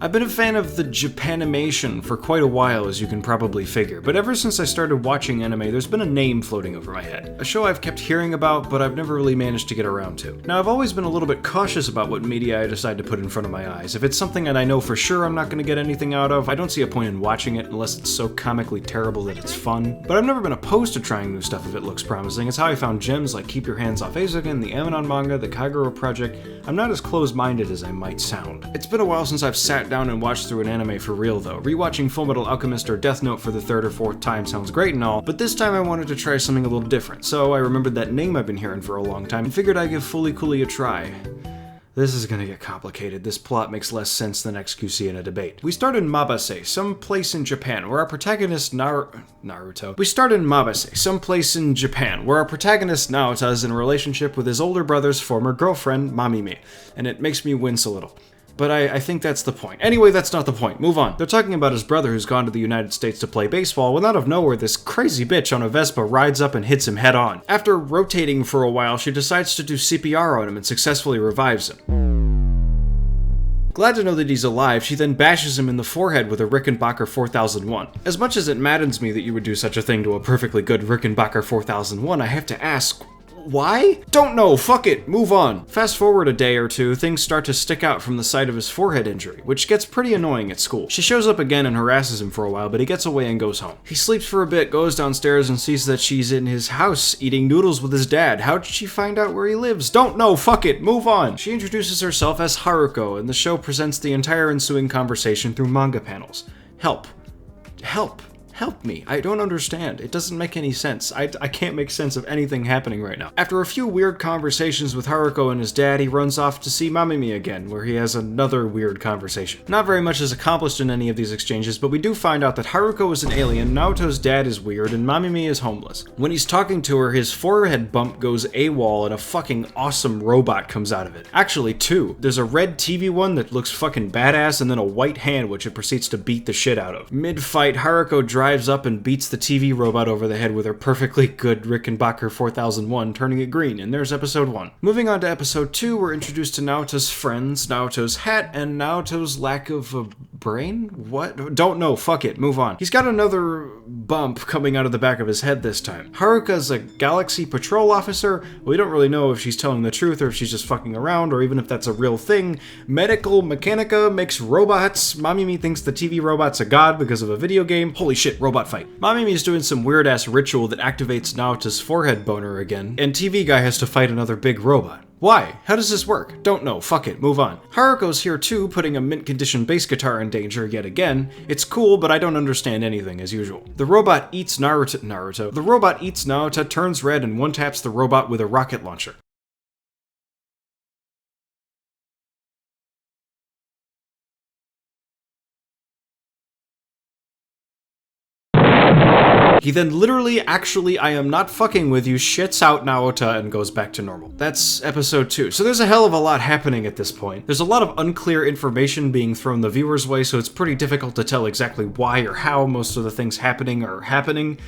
I've been a fan of the Japanimation for quite a while, as you can probably figure, but ever since I started watching anime, there's been a name floating over my head. A show I've kept hearing about, but I've never really managed to get around to. Now, I've always been a little bit cautious about what media I decide to put in front of my eyes. If it's something that I know for sure I'm not going to get anything out of, I don't see a point in watching it unless it's so comically terrible that it's fun. But I've never been opposed to trying new stuff if it looks promising. It's how I found gems like Keep Your Hands Off Eizouken, the Amanon manga, the Kagero Project. I'm not as closed-minded as I might sound. It's been a while since I've sat down and watched through an anime for real though. Rewatching Fullmetal Alchemist or Death Note for the third or fourth time sounds great and all, but this time I wanted to try something a little different, so I remembered that name I've been hearing for a long time and figured I'd give Fully Cooly a try. This is gonna get complicated. This plot makes less sense than XQC in a debate. We start in Mabase, some place in Japan, where our protagonist Naruto. We start in Mabase, some place in Japan, where our protagonist Naota is in a relationship with his older brother's former girlfriend, Mamimi, and it makes me wince a little. But I think that's the point. Anyway, that's not the point. Move on. They're talking about his brother who's gone to the United States to play baseball when out of nowhere this crazy bitch on a Vespa rides up and hits him head on. After rotating for a while, she decides to do CPR on him and successfully revives him. Glad to know that he's alive, she then bashes him in the forehead with a Rickenbacker 4001. As much as it maddens me that you would do such a thing to a perfectly good Rickenbacker 4001, I have to ask, why? Don't know, fuck it, move on. Fast forward a day or two, things start to stick out from the side of his forehead injury, which gets pretty annoying at school. She shows up again and harasses him for a while, but he gets away and goes home. He sleeps for a bit, goes downstairs and sees that she's in his house eating noodles with his dad. How did she find out where he lives? Don't know, fuck it, move on. She introduces herself as Haruko, and the show presents the entire ensuing conversation through manga panels. Help. Help me. I don't understand. It doesn't make any sense. I can't make sense of anything happening right now. After a few weird conversations with Haruko and his dad, he runs off to see Mamimi again, where he has another weird conversation. Not very much is accomplished in any of these exchanges, but we do find out that Haruko is an alien, Naoto's dad is weird, and Mamimi is homeless. When he's talking to her, his forehead bump goes AWOL and a fucking awesome robot comes out of it. Actually, two. There's a red TV one that looks fucking badass, and then a white hand which it proceeds to beat the shit out of. Mid-fight, Haruko drives up and beats the TV robot over the head with her perfectly good Rickenbacker 4001, turning it green, and there's episode 1. Moving on to episode 2, we're introduced to Naoto's friends, Naoto's hat, and Naoto's lack of a brain? What? Don't know, fuck it, move on. He's got another bump coming out of the back of his head this time. Haruka's a Galaxy Patrol officer. We don't really know if she's telling the truth or if she's just fucking around, or even if that's a real thing. Medical Mechanica makes robots. Mamimi thinks the TV robot's a god because of a video game. Holy shit, robot fight. Mamimi is doing some weird-ass ritual that activates Naota's forehead boner again, and TV guy has to fight another big robot. Why? How does this work? Don't know, fuck it, move on. Haruko's here too, putting a mint-condition bass guitar in danger yet again. It's cool, but I don't understand anything as usual. The robot eats Naruto. The robot eats Naota, turns red, and one-taps the robot with a rocket launcher. He then literally, actually, I am not fucking with you, shits out Naota and goes back to normal. That's episode 2. So there's a hell of a lot happening at this point. There's a lot of unclear information being thrown the viewer's way, so it's pretty difficult to tell exactly why or how most of the things happening are happening.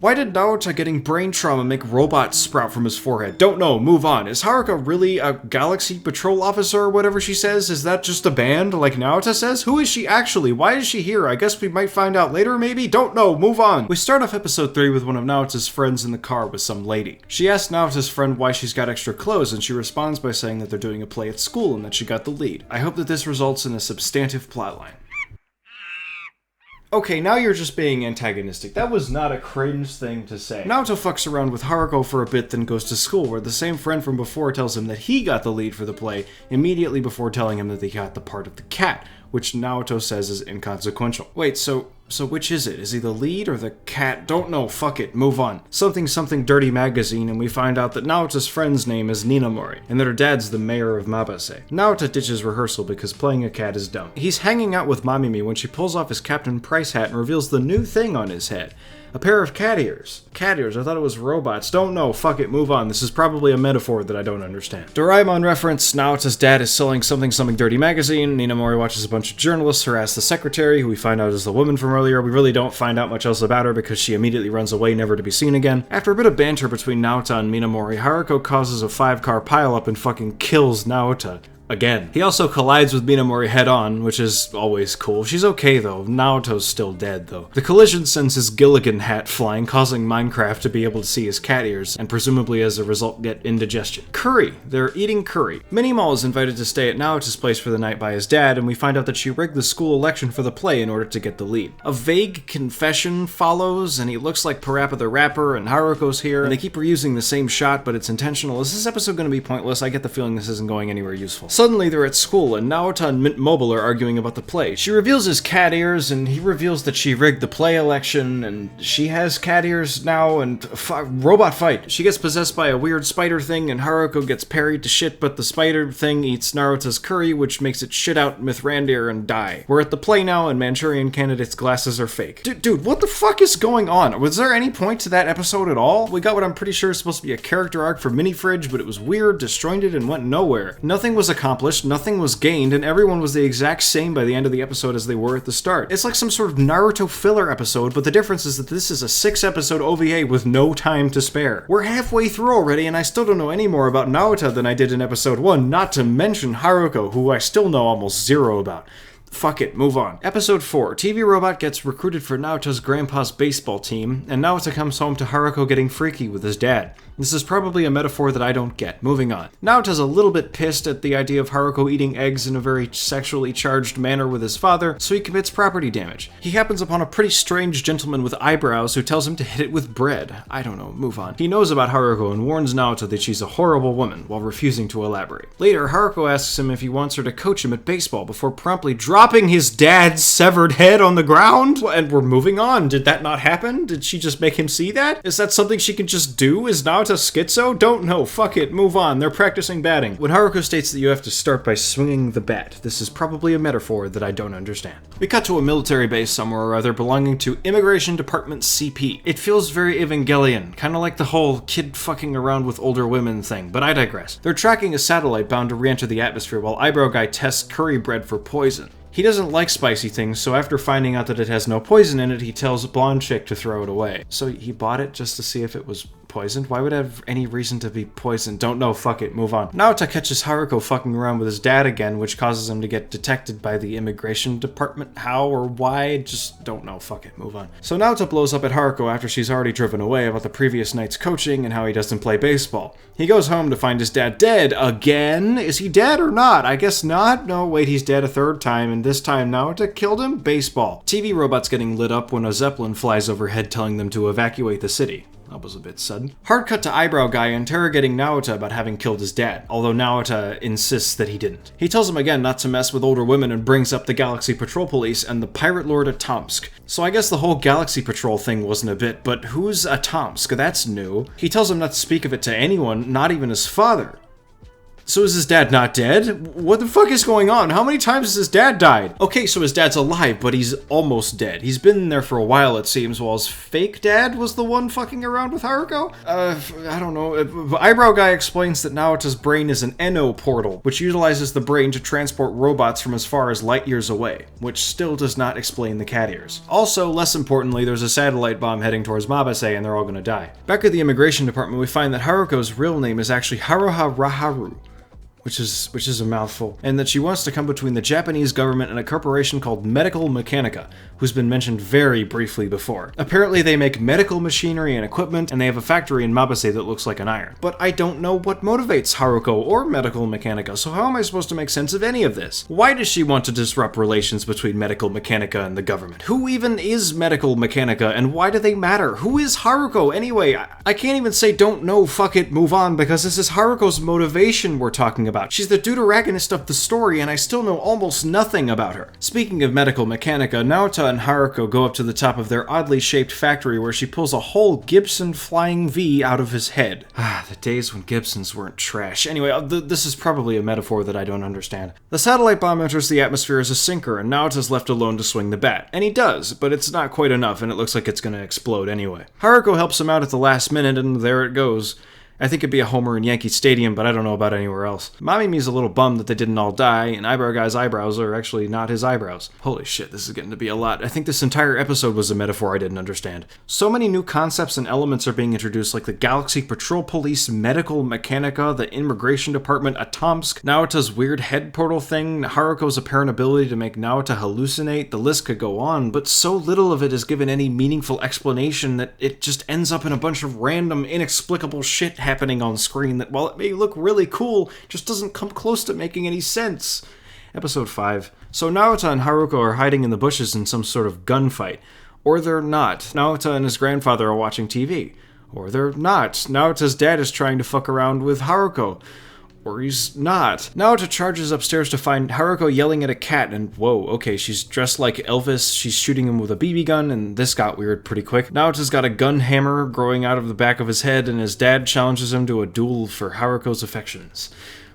Why did Naota getting brain trauma make robots sprout from his forehead? Don't know, move on. Is Haruka really a Galaxy Patrol officer or whatever she says? Is that just a band, like Naota says? Who is she actually? Why is she here? I guess we might find out later, maybe? Don't know, move on. We start off episode 3 with one of Naota's friends in the car with some lady. She asks Naota's friend why she's got extra clothes, and she responds by saying that they're doing a play at school and that she got the lead. I hope that this results in a substantive plotline. Okay, now you're just being antagonistic. That was not a cringe thing to say. Naoto fucks around with Haruko for a bit, then goes to school, where the same friend from before tells him that he got the lead for the play immediately before telling him that they got the part of the cat, which Naoto says is inconsequential. Wait, so which is it? Is he the lead or the cat? Don't know, fuck it, move on. Something Dirty Magazine, and we find out that Naota's friend's name is Ninamori, and that her dad's the mayor of Mabase. Naota ditches rehearsal because playing a cat is dumb. He's hanging out with Mamimi when she pulls off his Captain Price hat and reveals the new thing on his head. A pair of cat ears. Cat ears, I thought it was robots. Don't know, fuck it, move on. This is probably a metaphor that I don't understand. Doraemon reference, Naota's dad is selling something Dirty Magazine. Ninamori watches a bunch of journalists harass the secretary, who we find out is the woman from earlier. We really don't find out much else about her because she immediately runs away, never to be seen again. After a bit of banter between Naota and Ninamori, Haruko causes a 5-car pileup and fucking kills Naota. again. He also collides with Minamori head-on, which is always cool. She's okay though. Naoto's still dead though. The collision sends his Gilligan hat flying, causing Minecraft to be able to see his cat ears, and presumably as a result get indigestion. Curry. They're eating curry. Minimo is invited to stay at Naoto's place for the night by his dad, and we find out that she rigged the school election for the play in order to get the lead. A vague confession follows, and he looks like Parappa the Rapper, and Haruko's here, and they keep reusing the same shot, but it's intentional. Is this episode going to be pointless? I get the feeling this isn't going anywhere useful. Suddenly they're at school, and Naota and Mint Mobile are arguing about the play. She reveals his cat ears, and he reveals that she rigged the play election, and she has cat ears now, and robot fight. She gets possessed by a weird spider thing, and Haruko gets parried to shit, but the spider thing eats Naruto's curry, which makes it shit out Mithrandir and die. We're at the play now, and Manchurian Candidate's glasses are fake. Dude, what the fuck is going on? Was there any point to that episode at all? We got what I'm pretty sure is supposed to be a character arc for Mini-Fridge, but it was weird, disjointed, and went nowhere. Nothing was accomplished, nothing was gained, and everyone was the exact same by the end of the episode as they were at the start. It's like some sort of Naruto filler episode, but the difference is that this is a 6-episode OVA with no time to spare. We're halfway through already, and I still don't know any more about Naota than I did in episode 1, not to mention Haruko, who I still know almost zero about. Fuck it, move on. Episode 4. TV Robot gets recruited for Naota's grandpa's baseball team, and Naota comes home to Haruko getting freaky with his dad. This is probably a metaphor that I don't get. Moving on. Naota's a little bit pissed at the idea of Haruko eating eggs in a very sexually charged manner with his father, so he commits property damage. He happens upon a pretty strange gentleman with eyebrows who tells him to hit it with bread. I don't know, move on. He knows about Haruko and warns Naota that she's a horrible woman, while refusing to elaborate. Later, Haruko asks him if he wants her to coach him at baseball before promptly dropping his dad's severed head on the ground? And we're moving on. Did that not happen? Did she just make him see that? Is that something she can just do? Is Naota schizo? Don't know. Fuck it. Move on. They're practicing batting. When Haruko states that you have to start by swinging the bat, this is probably a metaphor that I don't understand. We cut to a military base somewhere or other belonging to Immigration Department CP. It feels very Evangelion, kind of like the whole kid fucking around with older women thing, but I digress. They're tracking a satellite bound to re-enter the atmosphere while Eyebrow Guy tests curry bread for poison. He doesn't like spicy things, so after finding out that it has no poison in it, he tells Blonde Chick to throw it away. So he bought it just to see if it was poisoned? Why would it have any reason to be poisoned? Don't know, fuck it, move on. Naota catches Haruko fucking around with his dad again, which causes him to get detected by the immigration department. How or why? Just don't know, fuck it, move on. So Naota blows up at Haruko after she's already driven away about the previous night's coaching and how he doesn't play baseball. He goes home to find his dad dead again. Is he dead or not? I guess not. No, wait, he's dead a third time, and this time Naota killed him? Baseball. TV Robot's getting lit up when a Zeppelin flies overhead telling them to evacuate the city. That was a bit sudden. Hard cut to Eyebrow Guy interrogating Naota about having killed his dad, although Naota insists that he didn't. He tells him again not to mess with older women and brings up the Galaxy Patrol Police and the Pirate Lord Atomsk. So I guess the whole Galaxy Patrol thing wasn't a bit, but who's Atomsk? That's new. He tells him not to speak of it to anyone, not even his father. So is his dad not dead? What the fuck is going on? How many times has his dad died? Okay, so his dad's alive, but he's almost dead. He's been there for a while, it seems, while his fake dad was the one fucking around with Haruko? I don't know. Eyebrow Guy explains that Naota's brain is an Eno portal, which utilizes the brain to transport robots from as far as light years away, which still does not explain the cat ears. Also, less importantly, there's a satellite bomb heading towards Mabase and they're all gonna die. Back at the immigration department, we find that Haruko's real name is actually Haruha Raharu, which is a mouthful, and that she wants to come between the Japanese government and a corporation called Medical Mechanica, who's been mentioned very briefly before. Apparently they make medical machinery and equipment, and they have a factory in Mabase that looks like an iron. But I don't know what motivates Haruko or Medical Mechanica, so how am I supposed to make sense of any of this? Why does she want to disrupt relations between Medical Mechanica and the government? Who even is Medical Mechanica, and why do they matter? Who is Haruko anyway? I can't even say don't know, fuck it, move on, because this is Haruko's motivation we're talking about. She's the deuteragonist of the story, and I still know almost nothing about her. Speaking of Medical Mechanica, Naota and Haruko go up to the top of their oddly shaped factory where she pulls a whole Gibson Flying V out of his head. The days when Gibsons weren't trash. Anyway, this is probably a metaphor that I don't understand. The satellite bomb enters the atmosphere as a sinker, and Naota's left alone to swing the bat. And he does, but it's not quite enough, and it looks like it's gonna explode anyway. Haruko helps him out at the last minute, and there it goes. I think it'd be a homer in Yankee Stadium, but I don't know about anywhere else. Mamimi's a little bummed that they didn't all die, and Eyebrow Guy's eyebrows are actually not his eyebrows. Holy shit, this is getting to be a lot. I think this entire episode was a metaphor I didn't understand. So many new concepts and elements are being introduced, like the Galaxy Patrol Police, Medical Mechanica, the Immigration Department, Atomsk, Naota's weird head portal thing, Haruko's apparent ability to make Naota hallucinate. The list could go on, but so little of it is given any meaningful explanation that it just ends up in a bunch of random, inexplicable shit happening on screen that, while it may look really cool, just doesn't come close to making any sense. Episode 5. So Naota and Haruko are hiding in the bushes in some sort of gunfight. Or they're not. Naota and his grandfather are watching TV. Or they're not. Naota's dad is trying to fuck around with Haruko. Or he's not. Naota charges upstairs to find Haruko yelling at a cat, and whoa, okay, she's dressed like Elvis, she's shooting him with a BB gun, and this got weird pretty quick. Naota's got a gun hammer growing out of the back of his head, and his dad challenges him to a duel for Haruko's affections.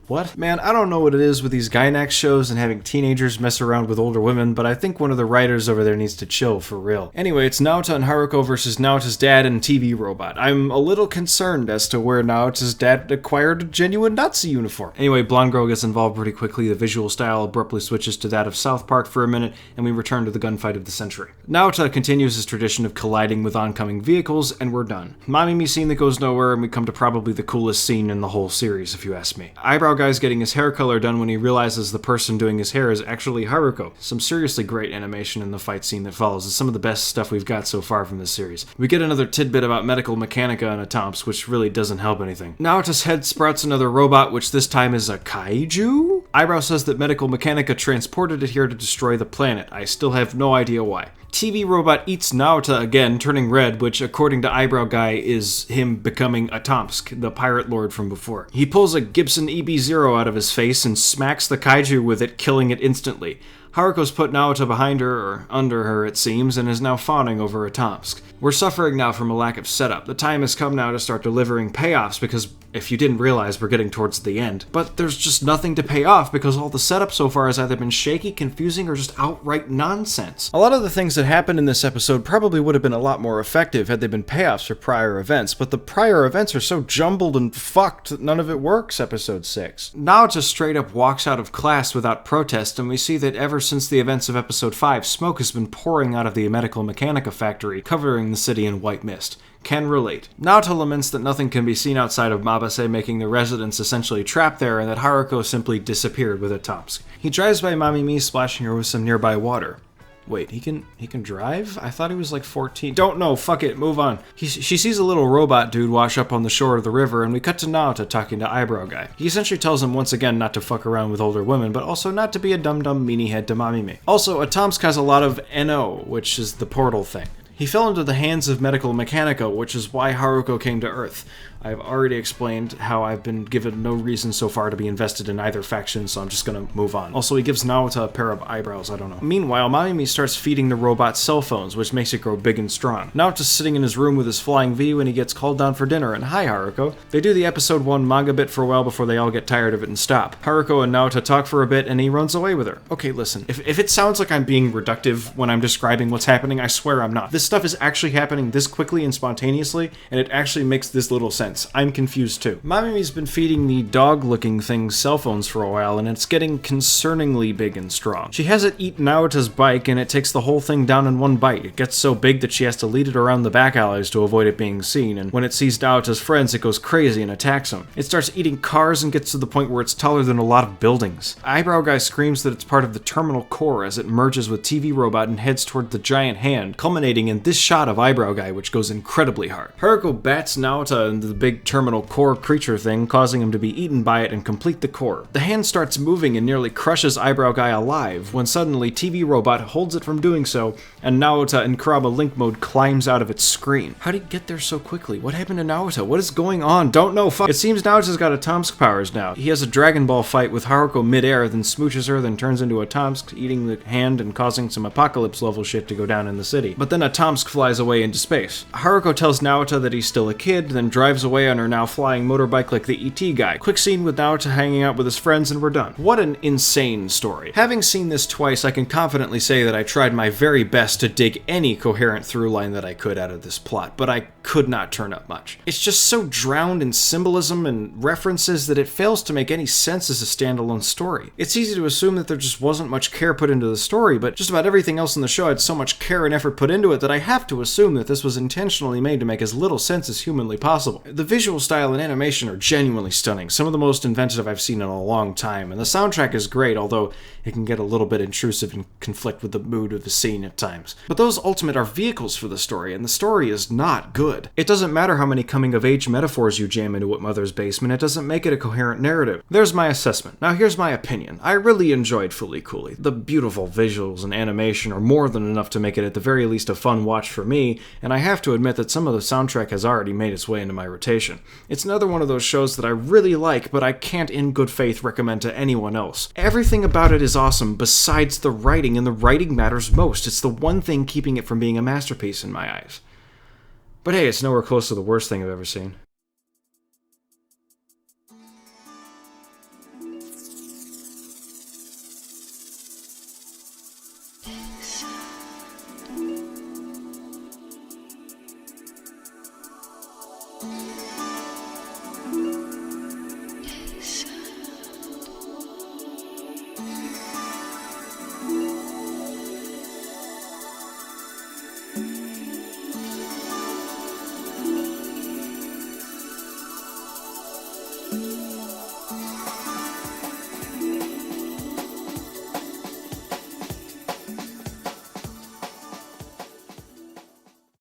What? Man, I don't know what it is with these Gynax shows and having teenagers mess around with older women, but I think one of the writers over there needs to chill for real. Anyway, it's Naota and Haruko versus Naota's dad and TV Robot. I'm a little concerned as to where Naota's dad acquired a genuine Nazi uniform. Anyway, Blonde Girl gets involved pretty quickly, the visual style abruptly switches to that of South Park for a minute, and we return to the gunfight of the century. Naota continues his tradition of colliding with oncoming vehicles, and we're done. Mamimi scene that goes nowhere, and we come to probably the coolest scene in the whole series, if you ask me. Eyebrow Guy's getting his hair color done when he realizes the person doing his hair is actually Haruko. Some seriously great animation in the fight scene that follows. It's some of the best stuff we've got so far from this series. We get another tidbit about Medical Mechanica and Atomsk, which really doesn't help anything. Naota's head sprouts another robot, which this time is a kaiju? Eyebrow says that Medical Mechanica transported it here to destroy the planet. I still have no idea why. TV Robot eats Naota again, turning red, which, according to Eyebrow Guy, is him becoming Atomsk, the pirate lord from before. He pulls a Gibson EB-0 out of his face and smacks the kaiju with it, killing it instantly. Haruko's put Naota behind her, or under her it seems, and is now fawning over Atomsk. We're suffering now from a lack of setup. The time has come now to start delivering payoffs, because if you didn't realize, we're getting towards the end. But there's just nothing to pay off, because all the setup so far has either been shaky, confusing, or just outright nonsense. A lot of the things that happened in this episode probably would have been a lot more effective had they been payoffs for prior events, but the prior events are so jumbled and fucked that none of it works, episode 6. Naota straight up walks out of class without protest, and we see that ever since the events of episode 5, smoke has been pouring out of the Medical Mechanica factory, covering the city in white mist. Can relate. Naota laments that nothing can be seen outside of Mabase, making the residents essentially trapped there, and that Haruko simply disappeared with Atomsk. He drives by Mamimi, splashing her with some nearby water. Wait, he can drive? I thought he was like 14. Don't know, fuck it, move on. She sees a little robot dude wash up on the shore of the river, and we cut to Naota talking to Eyebrow Guy. He essentially tells him once again not to fuck around with older women, but also not to be a dum-dum meanie head to Mamimi. Also, Atomsk has a lot of NO, which is the portal thing. He fell into the hands of Medical Mechanica, which is why Haruko came to Earth. I've already explained how I've been given no reason so far to be invested in either faction, so I'm just gonna move on. Also, he gives Naota a pair of eyebrows, I don't know. Meanwhile, Mamimi starts feeding the robot cell phones, which makes it grow big and strong. Naota's sitting in his room with his flying V when he gets called down for dinner, and hi Haruko. They do the episode 1 manga bit for a while before they all get tired of it and stop. Haruko and Naota talk for a bit, and he runs away with her. Okay, listen, if it sounds like I'm being reductive when I'm describing what's happening, I swear I'm not. This stuff is actually happening this quickly and spontaneously, and it actually makes this little sense. I'm confused too. Mamimi's been feeding the dog-looking thing cell phones for a while, and it's getting concerningly big and strong. She has it eat Naota's bike, and it takes the whole thing down in one bite. It gets so big that she has to lead it around the back alleys to avoid it being seen, and when it sees Naota's friends, it goes crazy and attacks them. It starts eating cars and gets to the point where it's taller than a lot of buildings. Eyebrow Guy screams that it's part of the terminal core as it merges with TV Robot and heads toward the giant hand, culminating in this shot of Eyebrow Guy, which goes incredibly hard. Haruko bats Naota into the big terminal core creature thing, causing him to be eaten by it and complete the core. The hand starts moving and nearly crushes Eyebrow Guy alive, when suddenly TV Robot holds it from doing so, and Naota in Kurama Link mode climbs out of its screen. How did he get there so quickly? What happened to Naota? What is going on? Don't know, fuck. It seems Naota's got Atomsk powers now. He has a Dragon Ball fight with Haruko midair, then smooches her, then turns into Atomsk, eating the hand and causing some apocalypse level shit to go down in the city. But then Atomsk flies away into space. Haruko tells Naota that he's still a kid, then drives away away on her now flying motorbike like the ET guy. Quick scene with Naruto hanging out with his friends and we're done. What an insane story. Having seen this twice, I can confidently say that I tried my very best to dig any coherent through line that I could out of this plot, but I could not turn up much. It's just so drowned in symbolism and references that it fails to make any sense as a standalone story. It's easy to assume that there just wasn't much care put into the story, but just about everything else in the show had so much care and effort put into it that I have to assume that this was intentionally made to make as little sense as humanly possible. The visual style and animation are genuinely stunning, some of the most inventive I've seen in a long time, and the soundtrack is great, although it can get a little bit intrusive and conflict with the mood of the scene at times. But those ultimate are vehicles for the story, and the story is not good. It doesn't matter how many coming-of-age metaphors you jam into What Mother's Basement, it doesn't make it a coherent narrative. There's my assessment. Now here's my opinion. I really enjoyed Flooly Cooly. The beautiful visuals and animation are more than enough to make it at the very least a fun watch for me, and I have to admit that some of the soundtrack has already made its way into my rotation. It's another one of those shows that I really like, but I can't in good faith recommend to anyone else. Everything about it is awesome besides the writing, and the writing matters most. It's the one thing keeping it from being a masterpiece in my eyes. But hey, it's nowhere close to the worst thing I've ever seen.